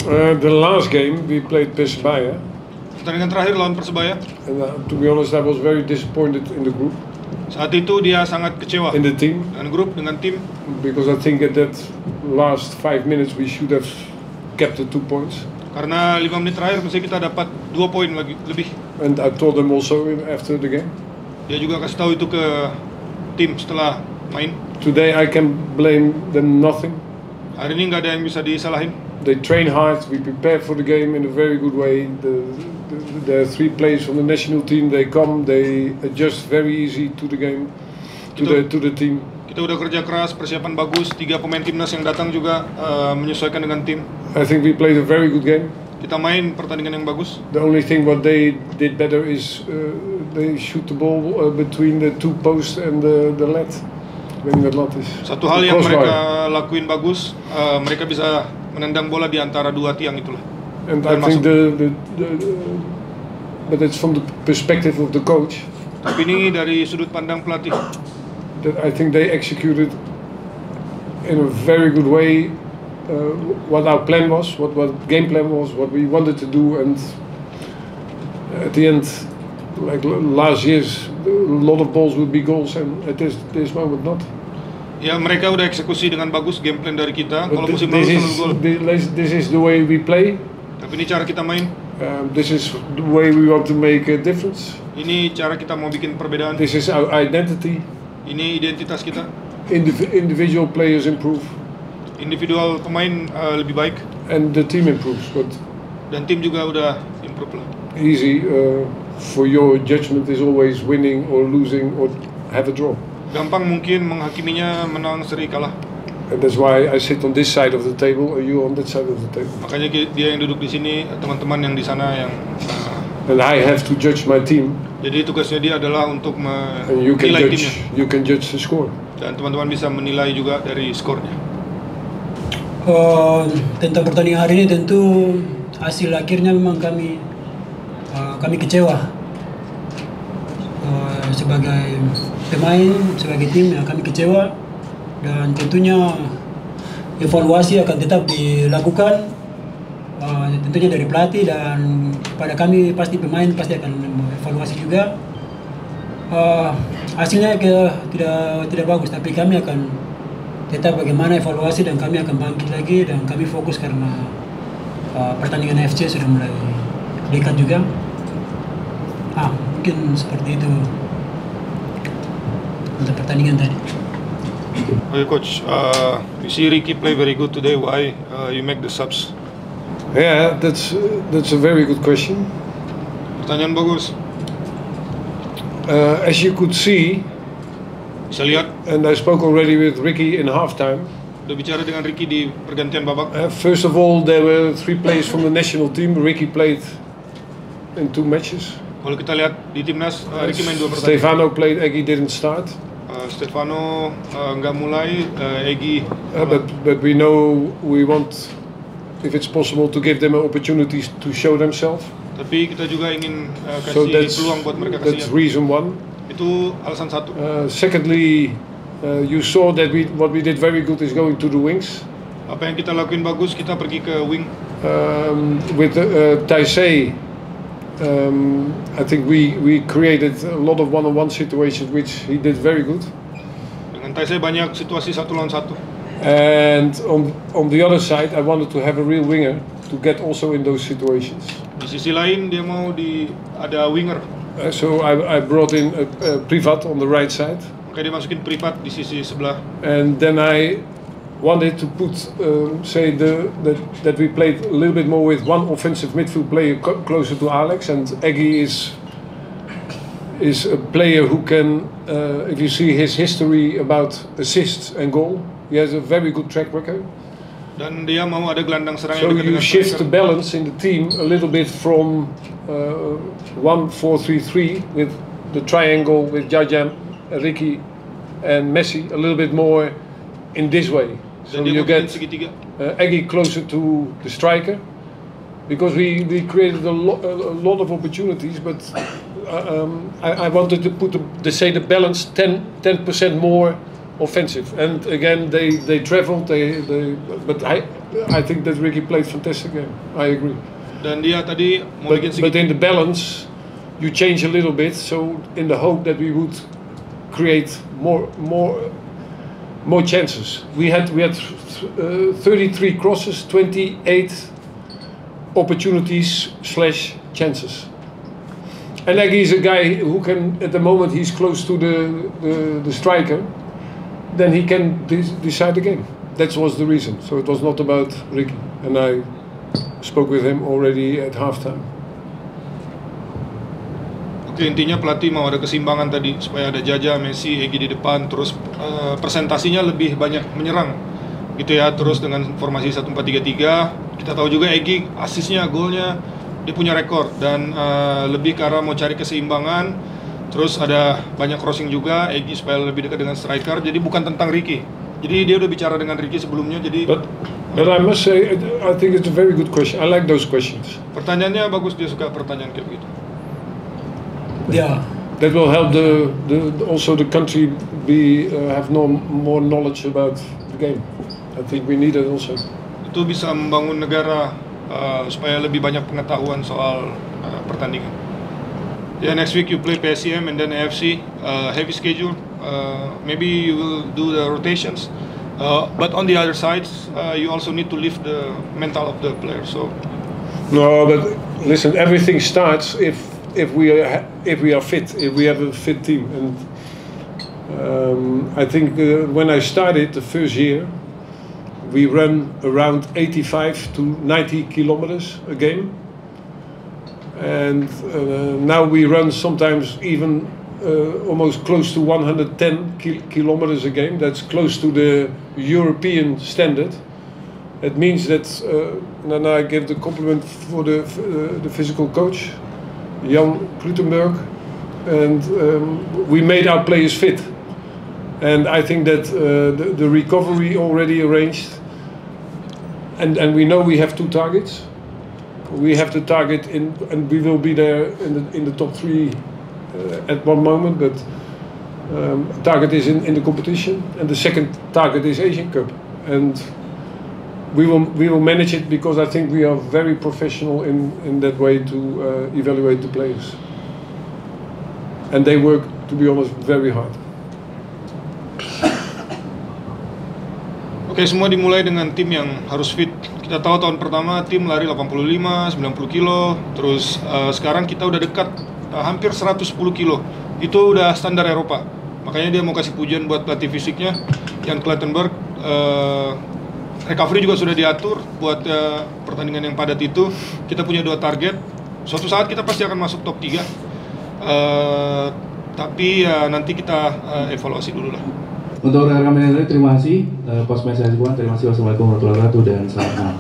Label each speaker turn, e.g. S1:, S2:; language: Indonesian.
S1: The last game we played Persebaya.
S2: Pertandingan terakhir lawan Persebaya.
S1: And to be honest, I was very disappointed in the group.
S2: Saat itu dia sangat kecewa.
S1: In the team.
S2: Dengan grup, dengan tim.
S1: Because I think at that last 5 minutes we should have kept the 2 points.
S2: Karena 5 menit terakhir mesti kita dapat 2 poin lagi lebih.
S1: And I told them also after the game.
S2: Dia juga kasih tahu itu ke tim setelah main.
S1: Today I can blame them nothing.
S2: Hari ini nggak ada yang bisa disalahin.
S1: They train hard. We prepare for the game in a very good way. The 3 players from the national team, they come, they adjust very easy to the game, to the team.
S2: Kita udah kerja keras, persiapan bagus. 3 pemain timnas yang datang juga menyesuaikan dengan tim.
S1: I think we played a very good game.
S2: Kita main pertandingan yang bagus.
S1: The only thing what they did better is they shoot the ball between the 2 posts and the net.
S2: Satu hal yang mereka lakuin bagus, mereka bisa menendang bola di antara 2 tiang itulah.
S1: And I think but it's from the perspective of the coach.
S2: Tapi ini dari sudut pandang pelatih.
S1: That I think they executed in a very good way what our plan was, what game plan was, what we wanted to do, and at the end, like last year's, a lot of balls would be goals, and at this moment not.
S2: Ya, mereka udah eksekusi dengan bagus game plan dari kita. Kalau musim lalu selalu gol.
S1: This is the way we play.
S2: Tapi ini cara kita main.
S1: This is the way we want to make a difference.
S2: Ini cara kita mau bikin perbedaan.
S1: This is our identity.
S2: Ini identitas kita.
S1: Individual players improve.
S2: Individual pemain lebih baik.
S1: And the team improves. But
S2: dan tim juga udah improve lah.
S1: Easy for your judgment is always winning or losing or have a draw.
S2: Gampang mungkin menghakiminya menang seri kalah.
S1: And that's why I sit on this side of the table, or you on that side of the table.
S2: Makanya dia yang duduk di sini, teman-teman yang di sana yang.
S1: And I have to judge my team.
S2: Jadi tugasnya dia adalah untuk menilai timnya.
S1: You can judge the score.
S2: Dan teman-teman bisa menilai juga dari skornya.
S3: Tentang pertandingan hari ini tentu hasil akhirnya memang kami kecewa. Sebagai pemain, sebagai tim yang kami kecewa, dan tentunya evaluasi akan tetap dilakukan, tentunya dari pelatih, dan pada kami pasti pemain pasti akan evaluasi juga. Hasilnya tidak bagus, tapi kami akan tetap bagaimana evaluasi, dan kami akan bangkit lagi, dan kami fokus karena pertandingan AFC sudah mulai dekat juga. Mungkin seperti itu untuk pertandingan tadi.
S2: Okay, coach. You see Ricky play very good today. Why you make the subs?
S1: Yeah, that's a very good question.
S2: Pertanyaan bagus.
S1: As you could see,
S2: bisa lihat.
S1: And I spoke already with Ricky in halftime.
S2: Udah bicara dengan Ricky di pergantian babak.
S1: First of all, there were 3 players from the national team. Ricky played in 2 matches.
S2: Kalau kita lihat di timnas, Ricky main 2 pertandingan.
S1: Stefano played, Egy didn't start.
S2: Stefano nggak mulai, Egy.
S1: But we know we want, if it's possible, to give them opportunities to show themselves.
S2: Tapi kita juga ingin kasih peluang buat mereka kasih.
S1: That's reason 1.
S2: Itu alasan 1.
S1: Secondly, you saw that what we did very good is going to the wings.
S2: Apa yang kita lakuin bagus, kita pergi ke wing.
S1: With Taisei, I think we created a lot of one-on-one situations, which he did very good.
S2: Dengan Taisei banyak situasi 1 lawan 1.
S1: And on the other side, I wanted to have a real winger to get also in those situations.
S2: Di sisi lain dia mau ada winger.
S1: So I brought in a Privat on the right side.
S2: Makanya dia masukin Privat di sisi sebelah.
S1: And then I wanted to put, that we played a little bit more with one offensive midfield player closer to Alex, and Egy is a player who can, if you see his history about assists and goal, he has a very good track record.
S2: Dan dia mau ada gelandang serang
S1: so
S2: yang
S1: you shift the balance in the team a little bit from 1-4-3-3 with the triangle with Jajam, Ricky and Messi, a little bit more in this way. So you get Egy closer to the striker, because we created a lot of opportunities, but I wanted to put the balance 10% more offensive. And again, they traveled. But I think that Ricky played fantastic game. I agree.
S2: Dan dia tadi mau bikin
S1: but in the balance, you change a little bit. So in the hope that we would create more chances. We had 33 crosses, 28 opportunities / chances. And like he's a guy who can, at the moment he's close to the striker, then he can decide the game. That was the reason. So it was not about Ricky. And I spoke with him already at halftime.
S2: Oke, intinya pelatih mau ada keseimbangan tadi supaya ada Jaja, Messi, Egy di depan, terus presentasinya lebih banyak menyerang gitu ya, terus dengan formasi 1-4-3-3. Kita tahu juga Egy asisnya, golnya dia punya rekor, dan lebih ke arah mau cari keseimbangan. Terus ada banyak crossing juga Egy supaya lebih dekat dengan striker. Jadi bukan tentang Ricky. Jadi dia udah bicara dengan Ricky sebelumnya. Jadi
S1: But I must say, I think it's a very good question. I like those questions.
S2: Pertanyaannya bagus, dia suka pertanyaan kayak begitu.
S3: Yeah.
S1: That will help also the country have more knowledge about the game. I think we need it also.
S2: Itu bisa membangun negara supaya lebih banyak pengetahuan soal pertandingan. Yeah, next week you play PSM and then AFC. Heavy schedule. Maybe you will do the rotations. But on the other side, you also need to lift the mental of the player. So.
S1: No, but listen, everything starts if we are fit, if we have a fit team. And I think when I started the first year, we run around 85 to 90 kilometers a game. And now we run sometimes even almost close to 110 kilometers a game. That's close to the European standard. It means that, and I give the compliment for the physical coach, Jan Krutenberg, and we made our players fit. And I think that the recovery already arranged, and we know we have 2 targets. We have the target and we will be there in the top 3 at one moment, but target is in the competition, and the second target is Asian Cup, and we will manage it because I think we are very professional in that way to evaluate the players, and they work, to be honest, very hard.
S2: Oke, semua dimulai dengan tim yang harus fit. Kita tahu tahun pertama tim lari 85, 90 kilo, terus sekarang kita udah dekat hampir 110 kilo. Itu udah standar Eropa. Makanya dia mau kasih pujian buat pelatih fisiknya, Jan Klettenberg. Recovery juga sudah diatur buat pertandingan yang padat itu. Kita punya 2 target. Suatu saat kita pasti akan masuk top 3. Tapi nanti kita evaluasi dulu lah.
S4: Untuk rekan-rekan manajer, terima kasih. Pos message terima kasih. Wassalamualaikum warahmatullahi wabarakatuh dan selamat malam.